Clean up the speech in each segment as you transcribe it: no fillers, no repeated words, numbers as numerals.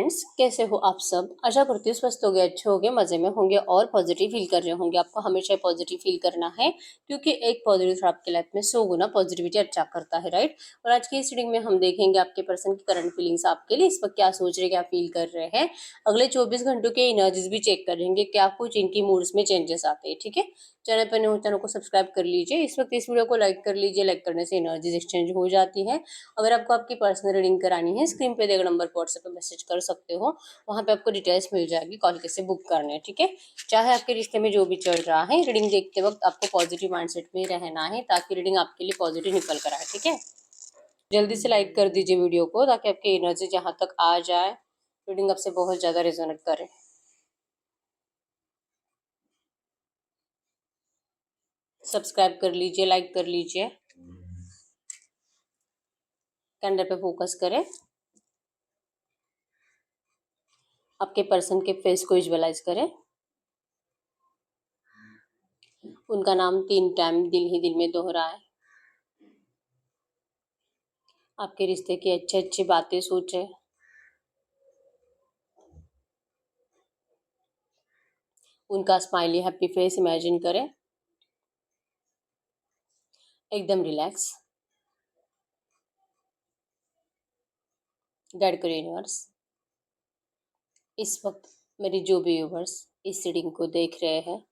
Friends, कैसे हो आप सब। आशा करती हूँ स्वस्थ हो गए, अच्छे हो गए, मजे में होंगे और पॉजिटिव फील कर रहे होंगे। आपको हमेशा पॉजिटिव फील करना है क्योंकि एक पॉजिटिव आपके लाइफ में 100 गुना पॉजिटिविटी अच्छा करता है, राइट। और आज की इस रीडिंग में हम देखेंगे आपके पर्सन की करंट फीलिंग्स आपके लिए इस वक्त क्या सोच रहे, क्या फील कर रहे हैं। अगले 24 घंटों के एनर्जीज भी चेक करेंगे, क्या कुछ इनकी मूड्स में चेंजेस आते हैं। ठीक है, चैनल पर न्यू चैनल को सब्सक्राइब कर लीजिए। इस वक्त इस वीडियो को लाइक कर लीजिए, लाइक करने से एनर्जीज एक्सचेंज हो जाती है। अगर आपको आपकी पर्सनल रीडिंग करानी है, स्क्रीन पे दिए गए नंबर पर व्हाट्सएप पे मैसेज कर सकते हो, वहाँ पे आपको डिटेल्स मिल जाएगी, कॉल कैसे बुक करने हैं। ठीक है, चाहे आपके रिश्ते में जो भी चल रहा है, रीडिंग देखते वक्त आपको पॉजिटिव माइंडसेट में रहना है ताकि रीडिंग आपके लिए पॉजिटिव निकल कर आए। ठीक है, जल्दी से लाइक कर दीजिए वीडियो को ताकि आपकी एनर्जी जहाँ तक आ जाए, रीडिंग आपसे बहुत ज़्यादा रेजोनेट करे। सब्सक्राइब कर लीजिए, लाइक कर लीजिए। कैंडल पे फोकस करें, आपके पर्सन के फेस को विजुअलाइज करें। उनका नाम 3 टाइम दिल ही दिल में दोहराए। आपके रिश्ते की अच्छी अच्छी बातें सोचे। उनका स्माइली हैप्पी फेस इमेजिन करें। एकदम रिलैक्स। गाइड करो यूनिवर्स। इस वक्त मेरी जो भी व्यूवर्स इस रीडिंग को देख रहे हैं,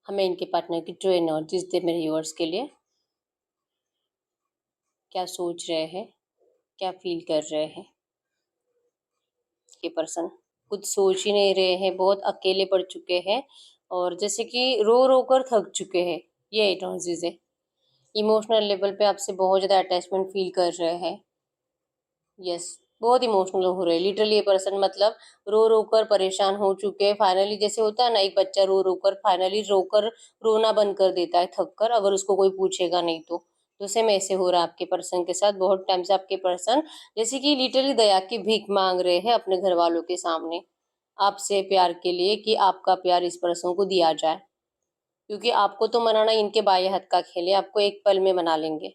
हमें इनके पार्टनर की ट्रू एनर्जीज दे। मेरे व्यूवर्स के लिए क्या सोच रहे हैं, क्या फील कर रहे हैं। ये पर्सन कुछ सोच ही नहीं रहे हैं, बहुत अकेले पड़ चुके हैं और जैसे कि रो रो कर थक चुके हैं। ये एनर्जीज है। इमोशनल लेवल पे आपसे बहुत ज़्यादा अटैचमेंट फील कर रहे हैं। यस, बहुत इमोशनल हो रहे हैं लिटरली। ये पर्सन मतलब रो रो कर परेशान हो चुके हैं फाइनली। जैसे होता है ना, एक बच्चा रो रो कर फाइनली रोकर रोना बंद कर देता है थक कर, अगर उसको कोई पूछेगा नहीं तो सेम ऐसे हो रहा है आपके पर्सन के साथ। बहुत टाइम से आपके पर्सन जैसे कि लिटरली दया की भीख मांग रहे हैं अपने घर वालों के सामने आपसे प्यार के लिए, कि आपका प्यार इस पर्सन को दिया जाए। क्योंकि आपको तो मनाना इनके बाएं हाथ का खेल है, आपको एक पल में मना लेंगे।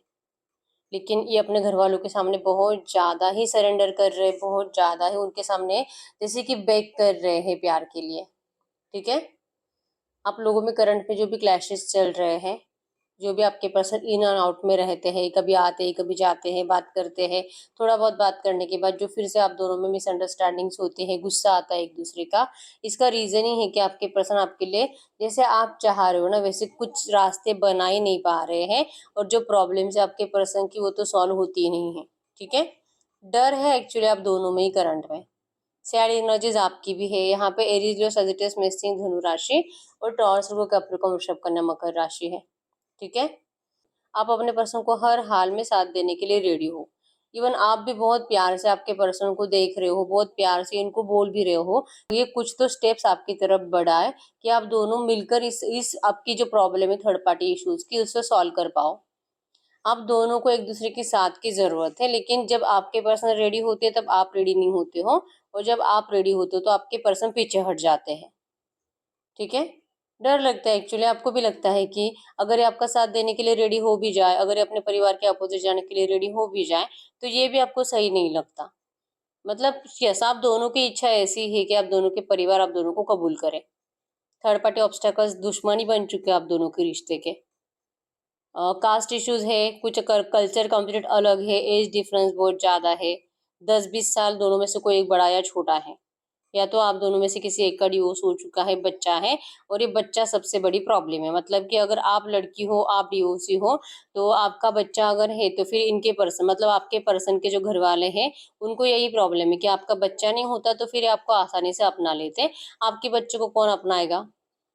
लेकिन ये अपने घर वालों के सामने बहुत ज़्यादा ही सरेंडर कर रहे हैं, बहुत ज़्यादा ही उनके सामने जैसे कि बेग कर रहे हैं प्यार के लिए। ठीक है, आप लोगों में करंट में जो भी क्लैशेस चल रहे हैं, जो भी आपके पर्सन इन एंड आउट में रहते हैं, कभी आते हैं कभी जाते हैं, बात करते हैं, थोड़ा बहुत बात करने के बाद जो फिर से आप दोनों में मिसअंडरस्टैंडिंग्स होती है, गुस्सा आता है एक दूसरे का। इसका रीज़न ही है कि आपके पर्सन आपके लिए जैसे आप चाह रहे हो ना वैसे कुछ रास्ते बना ही नहीं पा रहे हैं। और जो प्रॉब्लम्स है आपके पर्सन की वो तो सॉल्व होती ही नहीं है। ठीक है, डर है एक्चुअली आप दोनों में ही करंट में। सैड एनर्जीज आपकी भी है यहाँ पे। एरीज लो, सजिटेस, मेषिंग, धनु राशि और टॉरस, कैप्रिकॉर्न, वृषभ, कन्या, मकर राशि है। ठीक है, आप अपने पर्सन को हर हाल में साथ देने के लिए रेडी हो। इवन आप भी बहुत प्यार से आपके पर्सन को देख रहे हो, बहुत प्यार से इनको बोल भी रहे हो। ये कुछ तो स्टेप्स आपकी तरफ बढ़ाए कि आप दोनों मिलकर इस आपकी जो प्रॉब्लम है थर्ड पार्टी इश्यूज की, उससे सॉल्व कर पाओ। आप दोनों को एक दूसरे की साथ की जरूरत है, लेकिन जब आपके पर्सन रेडी होते हैं तब आप रेडी नहीं होते हो, और जब आप रेडी होते हो तो आपके पर्सन पीछे हट जाते हैं। ठीक है, डर लगता है एक्चुअली। आपको भी लगता है कि अगर ये आपका साथ देने के लिए रेडी हो भी जाए, अगर ये अपने परिवार के अपोजिट जाने के लिए रेडी हो भी जाए, तो ये भी आपको सही नहीं लगता। मतलब यस, आप दोनों की इच्छा ऐसी है कि आप दोनों के परिवार आप दोनों को कबूल करें। थर्ड पार्टी ऑब्स्टेकल्स दुश्मनी बन चुके हैं आप दोनों के रिश्ते के। कास्ट इश्यूज है, कुछ कल्चर कंप्लीट अलग है, एज डिफरेंस बहुत ज्यादा है। 10-20 साल दोनों में से कोई एक बड़ा या छोटा है, या तो आप दोनों में से किसी एक का डिवोर्स हो चुका है, बच्चा है। और ये बच्चा सबसे बड़ी प्रॉब्लम है। मतलब कि अगर आप लड़की हो, आप डिवोर्सी हो, तो आपका बच्चा अगर है तो फिर इनके पर्सन मतलब आपके पर्सन के जो घर वाले हैं उनको यही प्रॉब्लम है कि आपका बच्चा नहीं होता तो फिर आपको आसानी से अपना लेते हैं। आपके बच्चे को कौन अपनाएगा।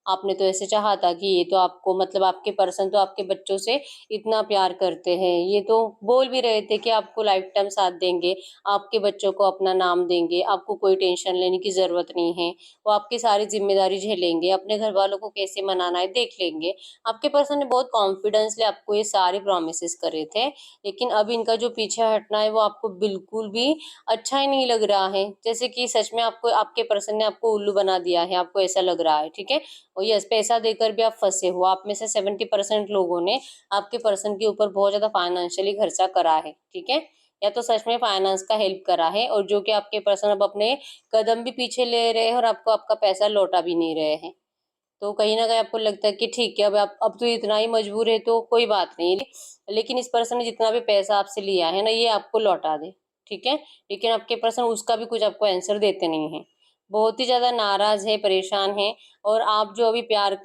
आपने तो ऐसे चाहा था कि ये तो आपको मतलब आपके पर्सन तो आपके बच्चों से इतना प्यार करते हैं, ये तो बोल भी रहे थे कि आपको लाइफ टाइम साथ देंगे, आपके बच्चों को अपना नाम देंगे, आपको कोई टेंशन लेने की जरूरत नहीं है, वो आपकी सारी जिम्मेदारी झेलेंगे, अपने घर वालों को कैसे मनाना है देख लेंगे। आपके पर्सन ने बहुत कॉन्फिडेंसली आपको ये सारे प्रोमिस करे थे, लेकिन अब इनका जो पीछे हटना है वो आपको बिल्कुल भी अच्छा ही नहीं लग रहा है। जैसे कि सच में आपको आपके पर्सन ने आपको उल्लू बना दिया है, आपको ऐसा लग रहा है। ठीक है, और यस, पैसा देकर भी आप फंसे हो। आप में से 70% लोगों ने आपके पर्सन के ऊपर बहुत ज्यादा फाइनेंशियली खर्चा करा है। ठीक है, या तो सच में फाइनेंस का हेल्प करा है, और जो कि आपके पर्सन अब अपने कदम भी पीछे ले रहे हैं और आपको आपका पैसा लौटा भी नहीं रहे हैं। तो कहीं न कहीं आपको लगता है कि ठीक है, अब तो इतना ही मजबूर है तो कोई बात नहीं। लेकिन इस पर्सन ने जितना भी पैसा आपसे लिया है ना, ये आपको लौटा दे, ठीक है? लेकिन आपके पर्सन उसका भी कुछ आपको आंसर देते नहीं हैं। बहुत ही ज़्यादा नाराज़ है, परेशान है, और आप जो अभी प्यार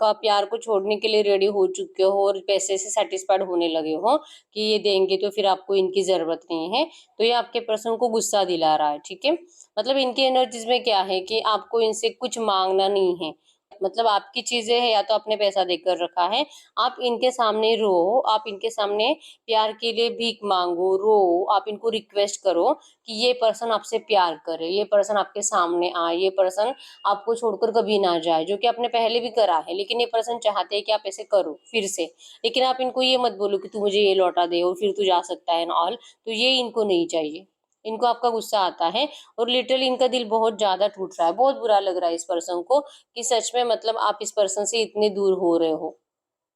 को छोड़ने के लिए रेडी हो चुके हो और पैसे से सैटिस्फाइड होने लगे हो कि ये देंगे तो फिर आपको इनकी ज़रूरत नहीं है, तो ये आपके पर्सन को गुस्सा दिला रहा है, ठीक है? मतलब इनकी एनर्जीज़ में क्या है कि आपको इनसे कुछ माँगना नहीं है। मतलब आपकी चीज़ें हैं, या तो आपने पैसा देकर रखा है, आप इनके सामने रो, आप इनके सामने प्यार के लिए भीख माँगो, रो, आप इनको रिक्वेस्ट करो कि ये पर्सन आपसे प्यार करे, ये पर्सन आपके सामने आए, ये पर्सन आपको छोड़कर कभी ना जाए, जो कि आपने पहले भी करा है। लेकिन ये पर्सन चाहते हैं कि आप ऐसे करो फिर से। लेकिन आप इनको ये मत बोलो कि तू मुझे ये लौटा दे और फिर तू जा सकता है एंड ऑल, तो ये इनको नहीं चाहिए। इनको आपका गुस्सा आता है, और लिटरली इनका दिल बहुत ज़्यादा टूट रहा है, बहुत बुरा लग रहा है इस पर्सन को कि सच में मतलब आप इस पर्सन से इतने दूर हो रहे हो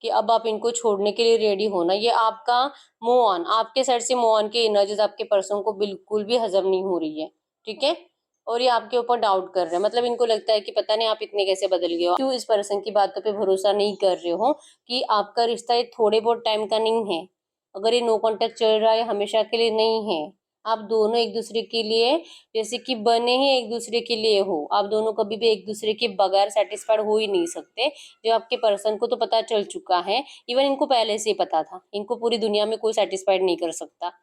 कि अब आप इनको छोड़ने के लिए रेडी हो ना। ये आपका मूव ऑन, आपके साइड से मूव ऑन की एनर्जीज आपके पर्सन को बिल्कुल भी हजम नहीं हो रही है, ठीक है? और ये आपके ऊपर डाउट कर रहे हैं, मतलब इनको लगता है कि पता नहीं आप इतने कैसे बदल गए हो, क्यों इस पर्सन की बातों पे भरोसा नहीं कर रहे हो कि आपका रिश्ता ये थोड़े बहुत टाइम का नहीं है। अगर ये नो कॉन्टेक्ट चल रहा है, हमेशा के लिए नहीं है। आप दोनों एक दूसरे के लिए जैसे कि बने ही एक दूसरे के लिए हो, आप दोनों कभी भी एक दूसरे के बगैर सेटिस्फाइड हो ही नहीं सकते। जो आपके पर्सन को तो पता चल चुका है, इवन इनको पहले से ही पता था, इनको पूरी दुनिया में कोई सेटिस्फाइड नहीं कर सकता।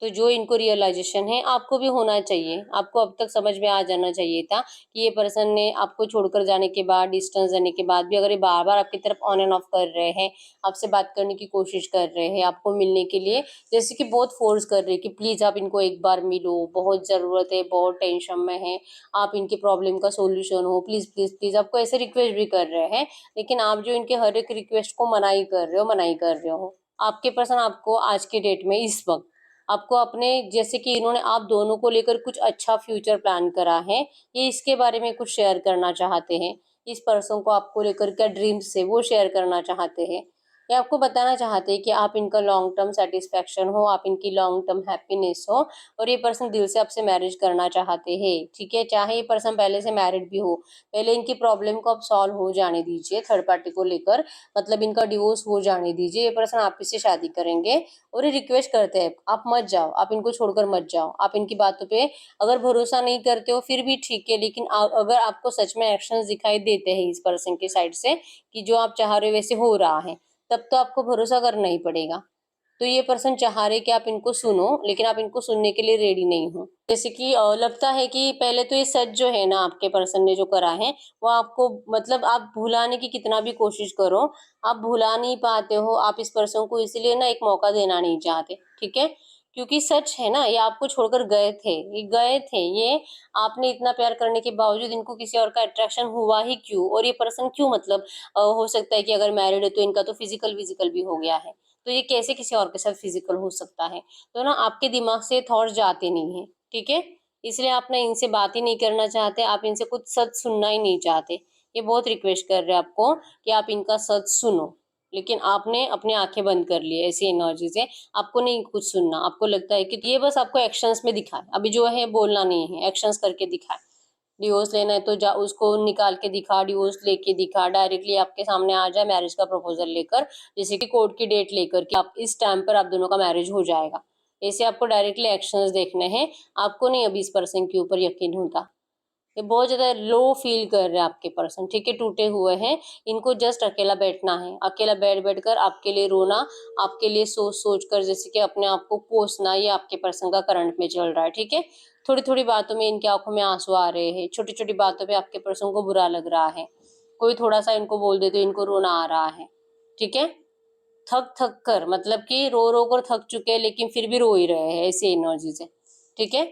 तो जो इनको रियलाइजेशन है, आपको भी होना चाहिए, आपको अब तक समझ में आ जाना चाहिए था कि ये पर्सन ने आपको छोड़कर जाने के बाद, डिस्टेंस देने के बाद भी अगर ये बार बार आपकी तरफ ऑन एंड ऑफ कर रहे हैं, आपसे बात करने की कोशिश कर रहे हैं, आपको मिलने के लिए जैसे कि बहुत फोर्स कर रहे हैं कि प्लीज आप इनको एक बार मिलो, बहुत जरूरत है, बहुत टेंशन में है, आप इनके प्रॉब्लम का सोल्यूशन हो, प्लीज प्लीज प्लीज, आपको ऐसे रिक्वेस्ट भी कर रहे हैं। लेकिन आप जो इनके हर एक रिक्वेस्ट को मनाही कर रहे हो, मनाही कर रहे हो। आपके पर्सन आपको आज के डेट में, इस वक्त आपको अपने, जैसे कि इन्होंने आप दोनों को लेकर कुछ अच्छा फ्यूचर प्लान करा है, ये इसके बारे में कुछ शेयर करना चाहते हैं। इस पर्सन को आपको लेकर क्या ड्रीम्स है वो शेयर करना चाहते हैं। ये आपको बताना चाहते हैं कि आप इनका लॉन्ग टर्म सेटिस्फेक्शन हो, आप इनकी लॉन्ग टर्म हैप्पीनेस हो, और ये पर्सन दिल से आपसे मैरिज करना चाहते हैं, ठीक है? चाहे ये पर्सन पहले से मैरिड भी हो, पहले इनकी प्रॉब्लम को आप सॉल्व हो जाने दीजिए थर्ड पार्टी को लेकर, मतलब इनका डिवोर्स हो जाने दीजिए, ये पर्सन आप ही से शादी करेंगे। और ये रिक्वेस्ट करते हैं, आप मत जाओ, आप इनको छोड़कर मत जाओ। आप इनकी बातों पे अगर भरोसा नहीं करते हो फिर भी ठीक है, लेकिन अगर आपको सच में एक्शंस दिखाई देते हैं इस पर्सन की साइड से कि जो आप चाह रहे हो वैसे हो रहा है, तब तो आपको भरोसा करना ही पड़ेगा। तो ये पर्सन चाह रहे कि आप इनको सुनो, लेकिन आप इनको सुनने के लिए रेडी नहीं हो। जैसे कि लगता है कि पहले तो ये सच जो है ना आपके पर्सन ने जो करा है, वो आपको, मतलब आप भुलाने की कितना भी कोशिश करो, आप भुला नहीं पाते हो। आप इस पर्सन को इसलिए ना एक मौका देना नहीं चाहते, ठीक है? क्योंकि सच है ना, ये आपको छोड़कर गए थे ये। आपने इतना प्यार करने के बावजूद इनको किसी और का अट्रैक्शन हुआ ही क्यों? और ये पर्सन क्यों, मतलब हो सकता है कि अगर मैरिड है तो इनका तो फिजिकल विजिकल भी हो गया है, तो ये कैसे किसी और के साथ फिजिकल हो सकता है? तो ना आपके दिमाग से थॉट्स जाते नहीं है, ठीक है? इसलिए आप ना इनसे बात ही नहीं करना चाहते, आप इनसे कुछ सच सुनना ही नहीं चाहते। ये बहुत रिक्वेस्ट कर रहे हैं आपको कि आप इनका सच सुनो, लेकिन आपने अपनी आंखें बंद कर ली है ऐसी एनर्जी से। आपको नहीं कुछ सुनना, आपको लगता है कि ये बस आपको एक्शंस में दिखाए, अभी जो है बोलना नहीं है, एक्शंस करके दिखाए। डिवोर्स लेना है तो जा उसको निकाल के दिखा, डिवोर्स लेके दिखा, डायरेक्टली आपके सामने आ जाए मैरिज का प्रपोजल लेकर, जैसे कि कोर्ट की डेट लेकर कि आप इस टाइम पर आप दोनों का मैरिज हो जाएगा। ऐसे आपको डायरेक्टली एक्शंस देखने हैं, आपको नहीं अभी इस पर्सन के ऊपर यकीन होता। ये बहुत ज़्यादा लो फील कर रहे हैं आपके पर्सन, ठीक है? टूटे हुए हैं। इनको जस्ट अकेला बैठना है, अकेला बैठ कर आपके लिए रोना, आपके लिए सोच कर जैसे कि अपने आप को कोसना, ये आपके पर्सन का करंट में चल रहा है, ठीक है? थोड़ी थोड़ी बातों में इनकी आंखों में आंसू आ रहे हैं, छोटी छोटी बातों पे आपके पर्सन को बुरा लग रहा है। कोई थोड़ा सा इनको बोल दे तो इनको रोना आ रहा है, ठीक है? थक थक कर, मतलब कि रो रो कर थक चुके हैं, लेकिन फिर भी रो ही रहे हैं ऐसी एनर्जी से, ठीक है?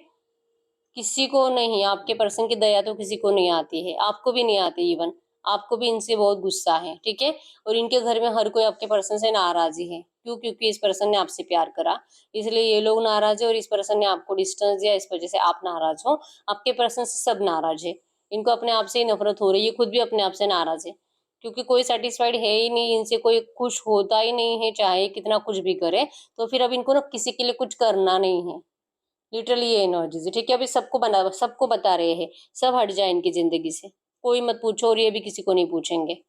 किसी को नहीं, आपके पर्सन की दया तो किसी को नहीं आती है, आपको भी नहीं आती इवन। आपको भी इनसे बहुत गुस्सा है, ठीक है? और इनके घर में हर कोई आपके पर्सन से नाराज ही है। क्यों? क्योंकि इस पर्सन ने आपसे प्यार करा, इसलिए ये लोग नाराज है, और इस पर्सन ने आपको डिस्टेंस दिया, इस वजह से आप नाराज हो। आपके पर्सन से सब नाराज है। इनको अपने आप से ही नफरत हो रही है, ये खुद भी अपने आप से नाराज है, क्योंकि कोई सेटिस्फाइड है ही नहीं इनसे, कोई खुश होता ही नहीं है, चाहे कितना कुछ भी करे। तो फिर अब इनको ना किसी के लिए कुछ करना नहीं है, लिटरली ये एनर्जीज है, ठीक है। अभी सबको बता रहे हैं, सब हट जाए इनकी जिंदगी से, कोई मत पूछो और ये भी किसी को नहीं पूछेंगे।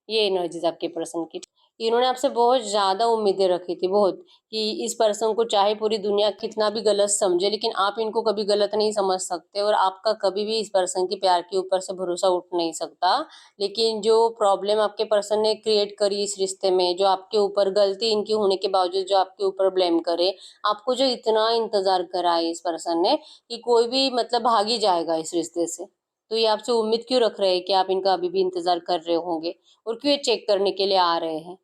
ये एनर्जीज आपके पर्सन की। इन्होंने आपसे बहुत ज्यादा उम्मीदें रखी थी, बहुत, कि इस पर्सन को चाहे पूरी दुनिया कितना भी गलत समझे, लेकिन आप इनको कभी गलत नहीं समझ सकते, और आपका कभी भी इस पर्सन की प्यार के ऊपर से भरोसा उठ नहीं सकता। लेकिन जो प्रॉब्लम आपके पर्सन ने क्रिएट करी इस रिश्ते में, जो आपके ऊपर गलती इनकी होने के बावजूद जो आपके ऊपर ब्लेम करे, आपको जो इतना इंतजार करा है इस पर्सन ने, कि कोई भी मतलब भाग ही जाएगा इस रिश्ते से। तो ये आपसे उम्मीद क्यों रख रहे हैं कि आप इनका अभी भी इंतजार कर रहे होंगे, और क्यों ये चेक करने के लिए आ रहे हैं,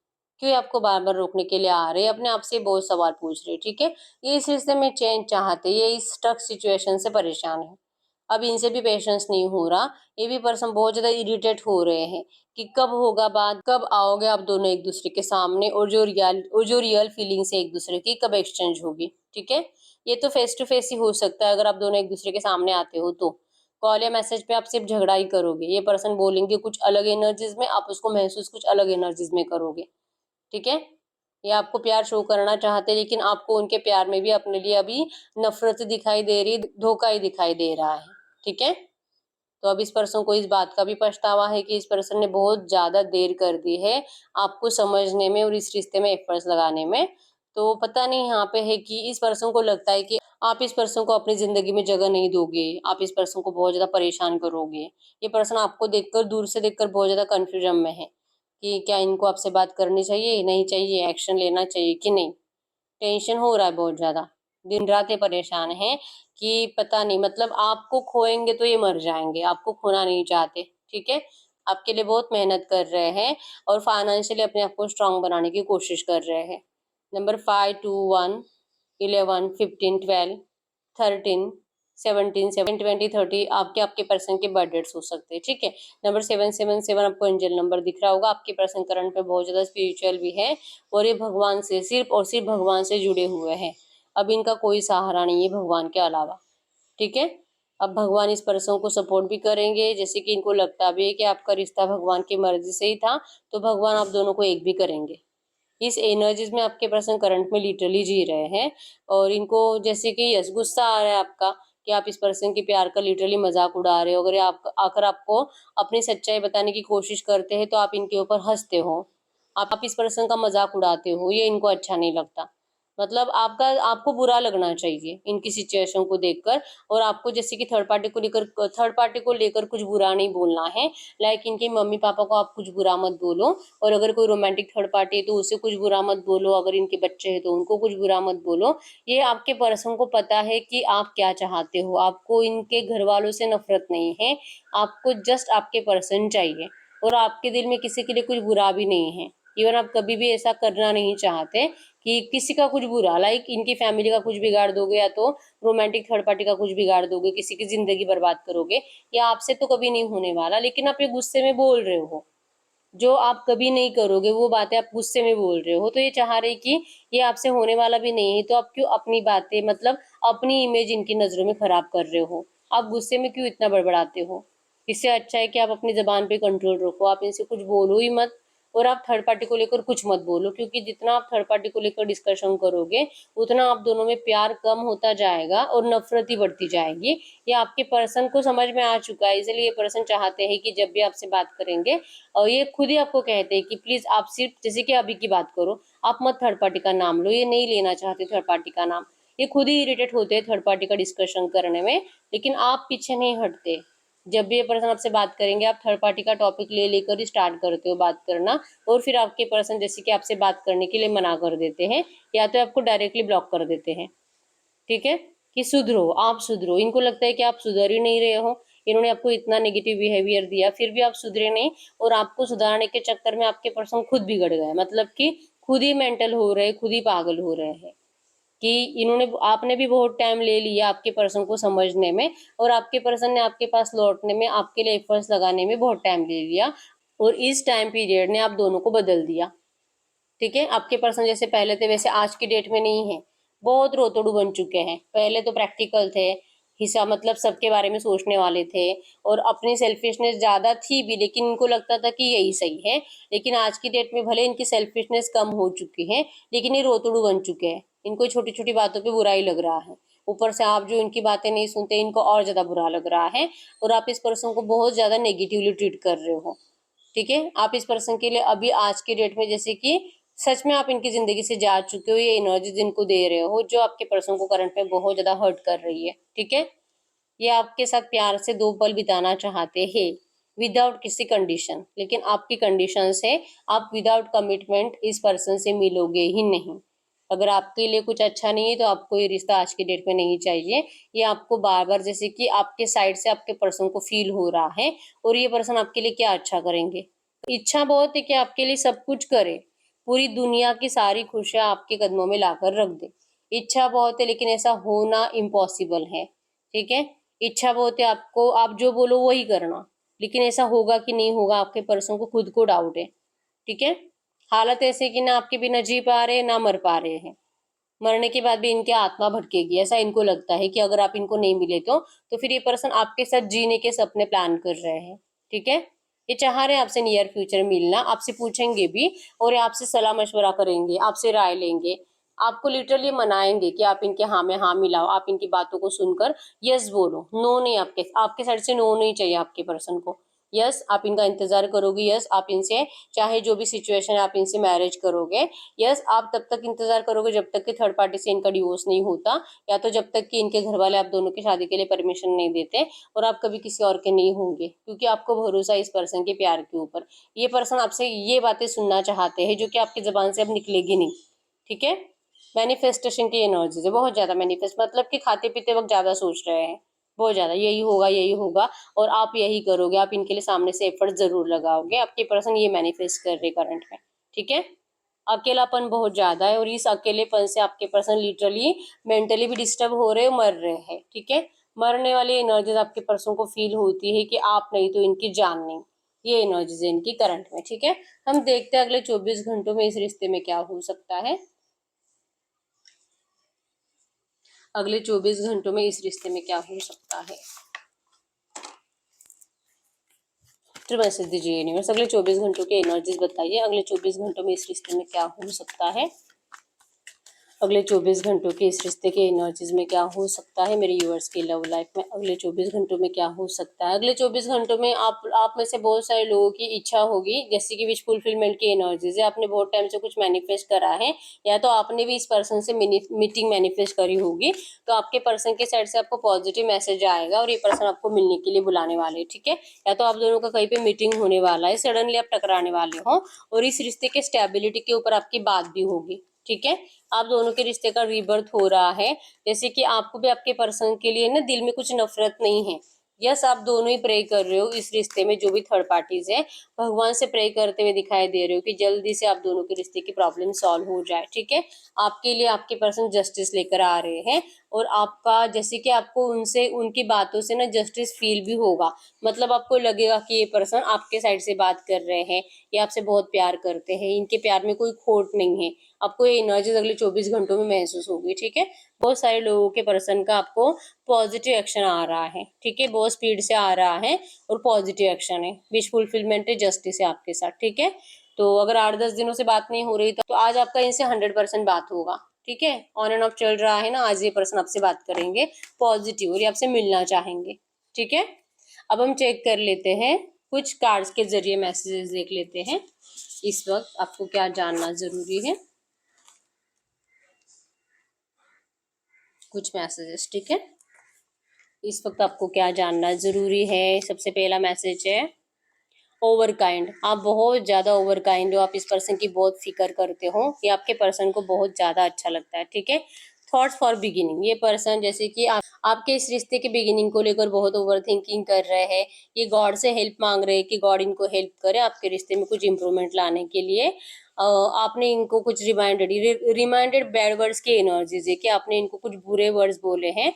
क्यों ये आपको बार बार रोकने के लिए आ रहे हैं, अपने आप से बहुत सवाल पूछ रहे हैं, ठीक है। ये इस रिश्ते में चेंज चाहते, ये इस स्टक सिचुएशन से परेशान है। अब इनसे भी पेशेंस नहीं हो रहा, ये भी पर्सन बहुत ज्यादा इरिटेट हो रहे हैं कि कब होगा बात, कब आओगे आप दोनों एक दूसरे के सामने, और जो रियल फीलिंग्स है एक दूसरे की कब एक्सचेंज होगी, ठीक है। ये तो फेस टू फेस ही हो सकता है, अगर आप दोनों एक दूसरे के सामने आते हो तो। कॉल या मैसेज पे आप सिर्फ झगड़ा ही करोगे, ये पर्सन बोलेंगे कुछ अलग एनर्जीज में, आप उसको महसूस कुछ अलग एनर्जीज में करोगे, ठीक है। ये आपको प्यार शो करना चाहते हैं, लेकिन आपको उनके प्यार में भी अपने लिए अभी नफरत दिखाई दे रही, धोखा ही दिखाई दे रहा है, ठीक है। तो अब इस पर्सन को इस बात का भी पछतावा है कि इस पर्सन ने बहुत ज्यादा देर कर दी है आपको समझने में और इस रिश्ते में एफर्ट्स लगाने में। तो पता नहीं यहाँ पे है कि इस पर्सन को लगता है कि आप इस पर्सन को अपनी जिंदगी में जगह नहीं दोगे, आप इस पर्सन को बहुत ज्यादा परेशान करोगे। ये पर्सन आपको देखकर, दूर से देखकर बहुत ज्यादा कंफ्यूजन में है कि क्या इनको आपसे बात करनी चाहिए, नहीं चाहिए, एक्शन लेना चाहिए कि नहीं। टेंशन हो रहा है बहुत ज्यादा, दिन रात ये परेशान है कि पता नहीं, मतलब आपको खोएंगे तो ये मर जाएंगे, आपको खोना नहीं चाहते, ठीक है। आपके लिए बहुत मेहनत कर रहे हैं और फाइनेंशियली अपने आप को स्ट्रांग बनाने की कोशिश कर रहे हैं। नंबर 5, 2, 1, 11, 15, 12, 13, 17, 20, आपके आपके पर्सन के बर्थडेट्स हो सकते हैं, ठीक है। नंबर 777 आपको एंजल नंबर दिख रहा होगा। आपके पर्सन करंट पे बहुत ज्यादा स्पिरिचुअल भी है, और ये भगवान से सिर्फ और सिर्फ भगवान से जुड़े हुए हैं। अब इनका कोई सहारा नहीं है भगवान के अलावा, ठीक है। अब भगवान इस पर्सन को सपोर्ट भी करेंगे, जैसे कि इनको लगता भी है कि आपका रिश्ता भगवान की मर्जी से ही था, तो भगवान आप दोनों को एक भी करेंगे। इस एनर्जीज में आपके पर्सन करंट में लिटरली जी रहे हैं, और इनको जैसे कि यस गुस्सा आ रहा है आपका, कि आप इस पर्सन के प्यार का लिटरली मजाक उड़ा रहे हो। अगर आप आकर आपको अपनी सच्चाई बताने की कोशिश करते हैं तो आप इनके ऊपर हंसते हो, आप इस पर्सन का मजाक उड़ाते हो, ये इनको अच्छा नहीं लगता। मतलब आपको बुरा लगना चाहिए इनकी सिचुएशन को देखकर, और आपको जैसे कि थर्ड पार्टी को लेकर कुछ बुरा नहीं बोलना है। लाइक इनके मम्मी पापा को आप कुछ बुरा मत बोलो, और अगर कोई रोमांटिक थर्ड पार्टी है तो उसे कुछ बुरा मत बोलो, अगर इनके बच्चे हैं तो उनको कुछ बुरा मत बोलो। ये आपके पर्सन को पता है कि आप क्या चाहते हो, आपको इनके घर वालों से नफरत नहीं है, आपको जस्ट आपके पर्सन चाहिए, और आपके दिल में किसी के लिए कुछ बुरा भी नहीं है। इवन आप कभी भी ऐसा करना नहीं चाहते कि किसी का कुछ बुरा, लाइक इनकी फैमिली का कुछ बिगाड़ दोगे, या तो रोमांटिक थर्ड पार्टी का कुछ बिगाड़ दोगे, किसी की जिंदगी बर्बाद करोगे, या आपसे तो कभी नहीं होने वाला, लेकिन आप ये गुस्से में बोल रहे हो। जो आप कभी नहीं करोगे वो बातें आप गुस्से में बोल रहे हो, तो ये चाह रहे कि ये आपसे होने वाला भी नहीं है, तो आप क्यों अपनी बातें, मतलब अपनी इमेज इनकी नजरों में खराब कर रहे हो, आप गुस्से में क्यों इतना बड़बड़ाते हो। इससे अच्छा है कि आप अपनी जबान पे कंट्रोल रखो, आप इनसे कुछ बोलो ही मत, और आप थर्ड पार्टी को लेकर कुछ मत बोलो, क्योंकि जितना आप थर्ड पार्टी को लेकर डिस्कशन करोगे उतना आप दोनों में प्यार कम होता जाएगा और नफरत ही बढ़ती जाएगी। ये आपके पर्सन को समझ में आ चुका है, इसलिए ये पर्सन चाहते हैं कि जब भी आपसे बात करेंगे, और ये खुद ही आपको कहते हैं कि प्लीज आप सिर्फ, जैसे कि अभी की बात करो, आप मत थर्ड पार्टी का नाम लो, ये नहीं लेना चाहते थर्ड पार्टी का नाम। ये खुद ही इरिटेट होते हैं थर्ड पार्टी का डिस्कशन करने में, लेकिन आप पीछे नहीं हटते। जब भी ये पर्सन आपसे बात करेंगे आप थर्ड पार्टी का टॉपिक ले लेकर ही स्टार्ट करते हो बात करना, और फिर आपके पर्सन जैसे कि आपसे बात करने के लिए मना कर देते हैं, या तो आपको डायरेक्टली ब्लॉक कर देते हैं, ठीक है। कि सुधरो, आप सुधरो, इनको लगता है कि आप सुधर ही नहीं रहे हो, इन्होंने आपको इतना नेगेटिव बिहेवियर दिया फिर भी आप सुधरे नहीं, और आपको सुधारने के चक्कर में आपके पर्सन खुद बिगड़ गए, मतलब कि खुद ही मेंटल हो रहे, खुद ही पागल हो रहे हैं। कि इन्होंने, आपने भी बहुत टाइम ले लिया आपके पर्सन को समझने में, और आपके पर्सन ने आपके पास लौटने में, आपके लिए एफर्ट्स लगाने में बहुत टाइम ले लिया, और इस टाइम पीरियड ने आप दोनों को बदल दिया, ठीक है। आपके पर्सन जैसे पहले थे वैसे आज की डेट में नहीं है, बहुत रोतड़ू बन चुके हैं। पहले तो प्रैक्टिकल थे, हिस्सा मतलब सबके बारे में सोचने वाले थे, और अपनी सेल्फिशनेस ज्यादा थी भी, लेकिन इनको लगता था कि यही सही है। लेकिन आज की डेट में भले इनकी सेल्फिशनेस कम हो चुकी है, लेकिन ये रोतड़ू बन चुके हैं, इनको छोटी छोटी बातों पे बुरा ही लग रहा है। ऊपर से आप जो इनकी बातें नहीं सुनते, इनको और ज्यादा बुरा लग रहा है और आप इस पर्सन को बहुत ज्यादा नेगेटिवली ट्रीट कर रहे हो। ठीक है, आप इस पर्सन के लिए अभी आज के डेट में जैसे कि सच में आप इनकी जिंदगी से जा चुके हो, ये एनर्जी जिनको दे रहे हो जो आपके पर्सन को करंट में बहुत ज्यादा हर्ट कर रही है। ठीक है, ये आपके साथ प्यार से 2 पल बिताना चाहते हैं विदाउट किसी कंडीशन, लेकिन आपकी कंडीशन है आप विदाउट कमिटमेंट इस पर्सन से मिलोगे ही नहीं। अगर आपके लिए कुछ अच्छा नहीं है तो आपको ये रिश्ता आज की डेट में नहीं चाहिए। ये आपको बार बार जैसे कि आपके साइड से आपके पर्सन को फील हो रहा है और ये पर्सन आपके लिए क्या अच्छा करेंगे। इच्छा बहुत है कि आपके लिए सब कुछ करे, पूरी दुनिया की सारी खुशियां आपके कदमों में लाकर रख दे। इच्छा बहुत है लेकिन ऐसा होना इम्पॉसिबल है। ठीक है, इच्छा बहुत है आपको, आप जो बोलो वही करना, लेकिन ऐसा होगा कि नहीं होगा आपके पर्सन को खुद को डाउट है। ठीक है, हालत ऐसे कि ना आपके बिना जी पा रहे ना मर पा रहे हैं, मरने के बाद भी इनकी आत्मा भटकेगी, ऐसा इनको लगता है कि अगर आप इनको नहीं मिले तो फिर ये पर्सन आपके साथ जीने के सपने प्लान कर रहे हैं। ठीक है, ये चाह रहे हैं आपसे नियर फ्यूचर मिलना, आपसे पूछेंगे भी और ये आपसे सलाह मशवरा करेंगे, आपसे राय लेंगे, आपको लिटरली मनाएंगे कि आप इनके हाँ में हाँ मिलाओ, आप इनकी बातों को सुनकर यस बोलो, नो नहीं, आपके आपके साइड से नो नहीं चाहिए आपके पर्सन को। यस, आप इनका इंतजार करोगे, यस आप इनसे चाहे जो भी सिचुएशन है आप इनसे मैरिज करोगे, यस आप तब तक इंतजार करोगे जब तक कि थर्ड पार्टी से इनका डिवोर्स नहीं होता, या तो जब तक कि इनके घर वाले आप दोनों की शादी के लिए परमिशन नहीं देते और आप कभी किसी और के नहीं होंगे, क्योंकि आपको भरोसा है इस पर्सन के प्यार के ऊपर। ये पर्सन आपसे ये बातें सुनना चाहते हैं जो कि आपकी जबान से अब निकलेगी नहीं। ठीक है, मैनिफेस्टेशन की एनर्जी है बहुत ज्यादा, मैनिफेस्ट मतलब कि खाते पीते वक्त ज्यादा सोच रहे हैं, बहुत ज्यादा यही होगा यही होगा और आप यही करोगे, आप इनके लिए सामने से एफर्ट जरूर लगाओगे, आपके पर्सन ये मैनिफेस्ट कर रहे करंट में। ठीक है, अकेलापन बहुत ज्यादा है और इस अकेलेपन से आपके पर्सन लिटरली मेंटली भी डिस्टर्ब हो रहे मर रहे हैं। ठीक है, मरने वाली एनर्जीज आपके पर्सन को फील होती है कि आप नहीं तो इनकी जान नहीं, ये एनर्जीज है इनकी करंट में। ठीक है, हम देखते हैं अगले 24 घंटों में इस रिश्ते में क्या हो सकता है। अगले 24 घंटों में इस रिश्ते में क्या हो सकता है, तो मैसेज दीजिए यूनिवर्स, अगले 24 घंटों की एनर्जीज बताइए, अगले 24 घंटों में इस रिश्ते में क्या हो सकता है। अगले 24 घंटों के इस रिश्ते के एनर्जीज में क्या हो सकता है मेरे व्यूअर्स की लव लाइफ में, अगले 24 घंटों में क्या हो सकता है। अगले 24 घंटों में आप में से बहुत सारे लोगों की इच्छा होगी जैसे कि विश फुलफिलमेंट की एनर्जीज है, आपने बहुत टाइम से कुछ मैनिफेस्ट करा है या तो आपने भी इस पर्सन से मीटिंग मैनिफेस्ट करी होगी, तो आपके पर्सन के साइड से आपको पॉजिटिव मैसेज आएगा और ये पर्सन आपको मिलने के लिए बुलाने वाले हैं। ठीक है, या तो आप दोनों का कहीं पे मीटिंग होने वाला है, सडनली आप टकराने वाले हो और इस रिश्ते के स्टेबिलिटी के ऊपर आपकी बात भी होगी। ठीक है, आप दोनों के रिश्ते का रीबर्थ हो रहा है, जैसे कि आपको भी आपके पर्सन के लिए ना दिल में कुछ नफरत नहीं है। यस, आप दोनों ही प्रे कर रहे हो इस रिश्ते में, जो भी थर्ड पार्टीज है भगवान से प्रे करते हुए दिखाई दे रहे हो कि जल्दी से आप दोनों के रिश्ते की प्रॉब्लम सॉल्व हो जाए। ठीक है, आपके लिए आपके पर्सन जस्टिस लेकर आ रहे हैं और आपका जैसे कि आपको उनसे उनकी बातों से ना जस्टिस फील भी होगा, मतलब आपको लगेगा कि ये पर्सन आपके साइड से बात कर रहे हैं, ये आपसे बहुत प्यार करते हैं, इनके प्यार में कोई खोट नहीं है, आपको ये एनर्जीज अगले 24 घंटों में महसूस होगी। ठीक है, बहुत सारे लोगों के पर्सन का आपको पॉजिटिव एक्शन आ रहा है। ठीक है, बहुत स्पीड से आ रहा है और पॉजिटिव एक्शन है, विश फुलफिलमेंट है, जस्टिस है आपके साथ। ठीक है, तो अगर 8-10 दिनों से बात नहीं हो रही तो आज आपका इनसे 100% बात होगा। ठीक है, ऑन एंड ऑफ चल रहा है ना, आज ये पर्सन आपसे बात करेंगे पॉजिटिव और ये आपसे मिलना चाहेंगे। ठीक है, अब हम चेक कर लेते हैं, कुछ कार्ड्स के जरिए मैसेजेस देख लेते हैं इस वक्त आपको क्या जानना जरूरी है, कुछ मैसेजेस। ठीक है, इस वक्त आपको क्या जानना जरूरी है। सबसे पहला मैसेज है ओवर काइंड, आप बहुत ज्यादा ओवर काइंड हो, आप इस पर्सन की बहुत फिक्र करते हो, ये आपके पर्सन को बहुत ज्यादा अच्छा लगता है। ठीक है, थॉट्स फॉर बिगिनिंग, ये पर्सन जैसे कि आपके इस रिश्ते के बिगिनिंग को लेकर बहुत ओवर थिंकिंग कर रहे हैं, ये गॉड से हेल्प मांग रहे हैं कि गॉड इनको हेल्प करे आपके रिश्ते में कुछ इंप्रूवमेंट लाने के लिए। आपने इनको कुछ रिमाइंडेड बैड वर्ड्स की एनर्जीज है कि आपने इनको कुछ बुरे वर्ड्स बोले हैं,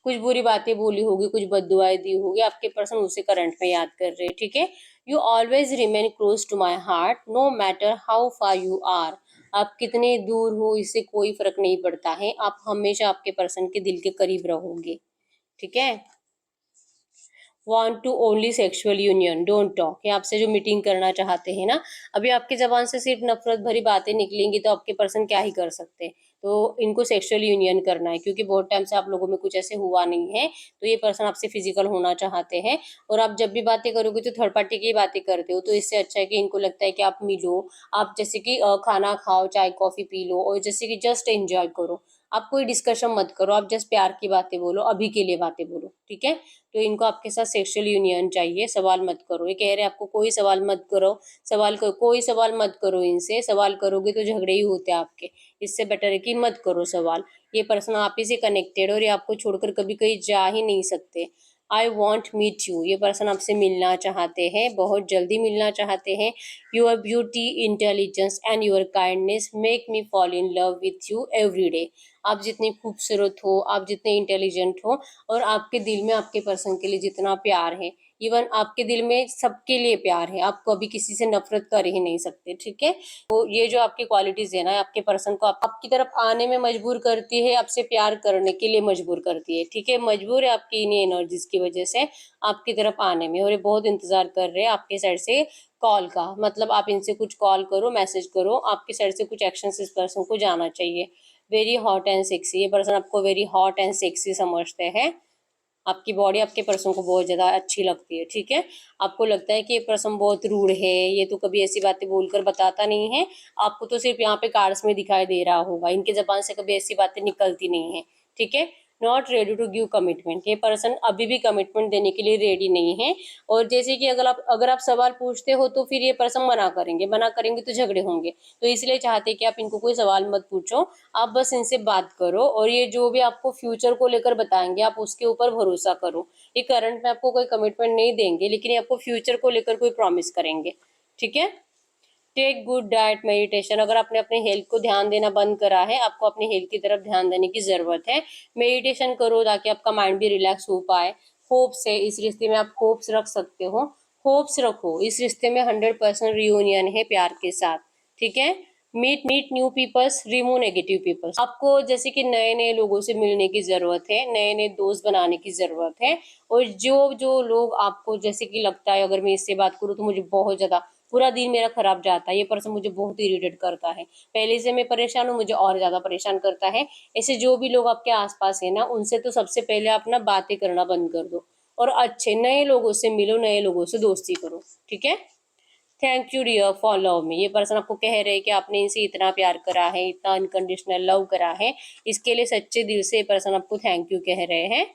कुछ बुरी बातें बोली होगी, कुछ बददुआएं दी होगी, आपके पर्सन उसे करंट में याद कर रहे हैं। ठीक है, you always remain close to my heart no matter how far you are, आप कितने दूर हो इससे कोई फर्क नहीं पड़ता है, आप हमेशा आपके पर्सन के दिल के करीब रहोगे। ठीक है, want to only sexual union, don't talk. ये आपसे जो मीटिंग करना चाहते हैं ना, अभी आपकी जबान से सिर्फ नफरत भरी बातें निकलेंगी तो आपके पर्सन क्या ही कर सकते हैं। तो इनको सेक्सुअल यूनियन करना है, क्योंकि बहुत टाइम से आप लोगों में कुछ ऐसे हुआ नहीं है, तो ये पर्सन आपसे फिजिकल होना चाहते हैं। और आप जब भी बातें करोगे तो थर्ड पार्टी की बातें करते हो, तो इससे अच्छा है कि इनको लगता है कि आप मिलो, आप जैसे कि खाना खाओ, चाय कॉफी पी लो, और जैसे कि जस्ट एंजॉय करो। आप कोई डिस्कशन मत करो, आप जस्ट प्यार की बातें बोलो, अभी के लिए बातें बोलो, ठीक है। तो इनको आपके साथ सेक्सुअल यूनियन चाहिए, सवाल मत करो। ये कह रहे हैं आपको कोई सवाल मत करो, कोई सवाल मत करो इनसे, सवाल करोगे तो झगड़े ही होते हैं आपके। इससे बेटर है कि मत करो सवाल। ये पर्सन आप ही से कनेक्टेड है और ये आपको छोड़कर कभी कहीं जा ही नहीं सकते। आई वॉन्ट मीट यू, ये पर्सन आपसे मिलना चाहते हैं, बहुत जल्दी मिलना चाहते हैं। Your beauty, intelligence and your kindness make me fall in love with you every day. आप जितनी खूबसूरत हो, आप जितने इंटेलिजेंट हो, और आपके दिल में आपके पर्सन के लिए जितना प्यार है, इवन आपके दिल में सबके लिए प्यार है, आप कभी किसी से नफरत कर ही नहीं सकते, ठीक है। तो ये जो आपकी क्वालिटीज है ना, आपके पर्सन को आपकी तरफ आने में मजबूर करती है, आपसे प्यार करने के लिए मजबूर करती है, ठीक है। मजबूर है आपकी इन्हीं एनर्जीज की वजह से आपकी तरफ आने में, और ये बहुत इंतजार कर रहे हैं आपके साइड से कॉल का। मतलब आप इनसे कुछ कॉल करो, मैसेज करो, आपके साइड से कुछ एक्शन इस पर्सन को जाना चाहिए। वेरी हॉट एंड सेक्सी, ये पर्सन आपको वेरी हॉट एंड सेक्सी समझते हैं। आपकी बॉडी आपके पर्सन को बहुत ज़्यादा अच्छी लगती है, ठीक है। आपको लगता है कि ये पर्सन बहुत रूड है, ये तो कभी ऐसी बातें बोलकर बताता नहीं है, आपको तो सिर्फ यहाँ पे कार्ड्स में दिखाई दे रहा होगा, इनके जबान से कभी ऐसी बातें निकलती नहीं है, ठीक है। Not ready to give commitment, ये पर्सन अभी भी कमिटमेंट देने के लिए रेडी नहीं है। और जैसे कि अगर आप सवाल पूछते हो तो फिर ये पर्सन मना करेंगे तो झगड़े होंगे। तो इसलिए चाहते कि आप इनको कोई सवाल मत पूछो, आप बस इनसे बात करो, और ये जो भी आपको फ्यूचर को लेकर बताएंगे आप उसके ऊपर भरोसा करो। ये करंट में आपको कोई कमिटमेंट नहीं देंगे, लेकिन ये आपको फ्यूचर को लेकर कोई प्रॉमिस करेंगे, ठीक है। टेक गुड डाइट, मेडिटेशन, अगर आपने अपने हेल्थ को ध्यान देना बंद करा है, आपको अपनी हेल्थ की तरफ ध्यान देने की जरूरत है। मेडिटेशन करो ताकि आपका माइंड भी रिलैक्स हो पाए। होप्स है, इस रिश्ते में आप होप्स रख सकते हो, होप्स रखो, इस रिश्ते में 100% रियूनियन है प्यार के साथ, ठीक है। Meet new peoples, remove negative peoples, आपको जैसे कि नए नए लोगों से मिलने की जरूरत है, नए नए दोस्त बनाने की जरूरत है। और जो जो लोग आपको जैसे कि लगता है अगर मैं इससे बात करूँ तो मुझे बहुत ज्यादा पूरा दिन मेरा खराब जाता है, ये पर्सन मुझे बहुत इरिटेट करता है, पहले से मैं परेशान हूँ, मुझे और ज्यादा परेशान करता है। ऐसे जो भी लोग आपके आसपास है ना, उनसे तो सबसे पहले आप ना बातें करना बंद कर दो, और अच्छे नए लोगों से मिलो, नए लोगों से दोस्ती करो, ठीक है। Thank you dear for love me, ये पर्सन आपको कह रहे हैं कि आपने इनसे इतना प्यार करा है, इतना अनकंडीशनल लव करा है, इसके लिए सच्चे दिल से ये पर्सन आपको थैंक यू कह रहे हैं।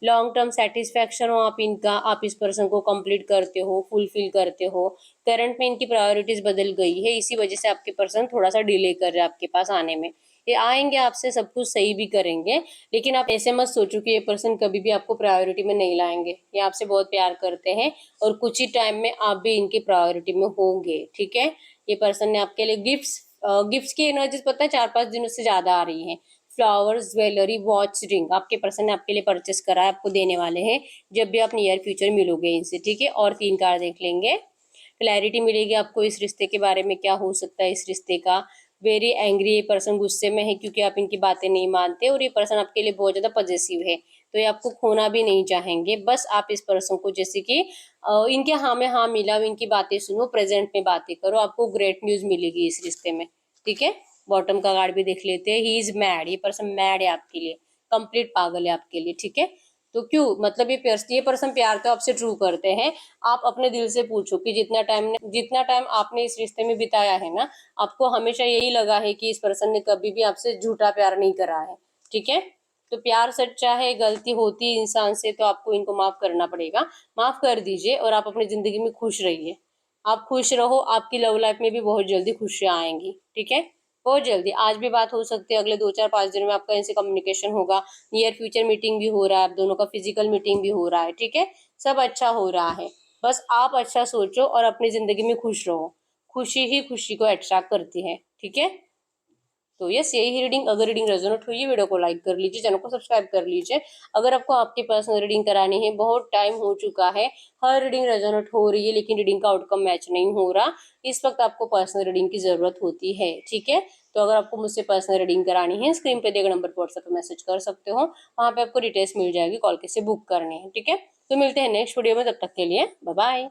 लॉन्ग टर्म सेटिस्फैक्शन हो आप इनका, आप इस पर्सन को कंप्लीट करते हो, फुलफिल करते हो। करंट में इनकी प्रायोरिटीज बदल गई है, इसी वजह से आपके पर्सन थोड़ा सा डिले कर रहे हैं आपके पास आने में। ये आएंगे, आपसे सब कुछ सही भी करेंगे, लेकिन आप ऐसे मत सोचो कि ये पर्सन कभी भी आपको प्रायोरिटी में नहीं लाएंगे। ये आपसे बहुत प्यार करते हैं, और कुछ ही टाइम में आप भी इनकी प्रायोरिटी में होंगे, ठीक है। ये पर्सन ने आपके लिए गिफ्ट्स की एनर्जीज पता है 4-5 दिनों से ज्यादा आ रही है। फ्लावर्स, ज्वेलरी, वॉच, रिंग आपके पर्सन ने आपके लिए परचेस करा है, आपको देने वाले हैं जब भी आप नियर फ्यूचर मिलोगे इनसे, ठीक है। और 3 कार्ड देख लेंगे, क्लैरिटी मिलेगी आपको इस रिश्ते के बारे में, क्या हो सकता है इस रिश्ते का। वेरी एंग्री, ये पर्सन गुस्से में है क्योंकि आप इनकी बातें नहीं मानते, और ये पर्सन आपके लिए बहुत ज्यादा पॉजिटिव है, तो ये आपको खोना भी नहीं चाहेंगे। बस आप इस पर्सन को जैसे कि इनके हाँ में हाँ मिला, इनकी बातें सुनो, प्रेजेंट में बातें करो, आपको ग्रेट न्यूज मिलेगी इस रिश्ते में, ठीक है। बॉटम का कार्ड भी देख लेते हैं, ही इज मैड, ये पर्सन मैड है आपके लिए, कंप्लीट पागल है आपके लिए, ठीक है। तो क्यों, मतलब ये पर्सन प्यार तो आपसे ट्रू करते हैं। आप अपने दिल से पूछो कि जितना टाइम आपने इस रिश्ते में बिताया है ना, आपको हमेशा यही लगा है कि इस पर्सन ने कभी भी आपसे झूठा प्यार नहीं करा है, ठीक है। तो प्यार सच्चा है, गलती होती है इंसान से, तो आपको इनको माफ करना पड़ेगा, माफ कर दीजिए, और आप अपनी जिंदगी में खुश रहिए। आप खुश रहो, आपकी लव लाइफ में भी बहुत जल्दी खुशियां आएंगी, ठीक है। बहुत जल्दी, आज भी बात हो सकती है, अगले 2-4-5 दिन में आपका इनसे कम्युनिकेशन होगा, नियर फ्यूचर मीटिंग भी हो रहा है, आप दोनों का फिजिकल मीटिंग भी हो रहा है, ठीक है। सब अच्छा हो रहा है, बस आप अच्छा सोचो और अपनी जिंदगी में खुश रहो, खुशी ही खुशी को अट्रैक्ट करती है, ठीक है। तो यस, यही ही रीडिंग, अगर रीडिंग रेजोनेट हुई है वीडियो को लाइक कर लीजिए, चैनल को सब्सक्राइब कर लीजिए। अगर आपको आपकी पर्सनल रीडिंग करानी है, बहुत टाइम हो चुका है, हर रीडिंग रेजोनेट हो रही है लेकिन रीडिंग का आउटकम मैच नहीं हो रहा, इस वक्त आपको पर्सनल रीडिंग की जरूरत होती है, ठीक है। तो अगर आपको मुझसे पर्सनल रीडिंग करानी है, स्क्रीन पे दिए गए नंबर पर व्हाट्सएप पे मैसेज कर सकते हो, वहाँ पे आपको डिटेल्स मिल जाएगी, कॉल कैसे बुक करनी है, ठीक है। तो मिलते हैं नेक्स्ट वीडियो में, तब तक के लिए बाय बाय।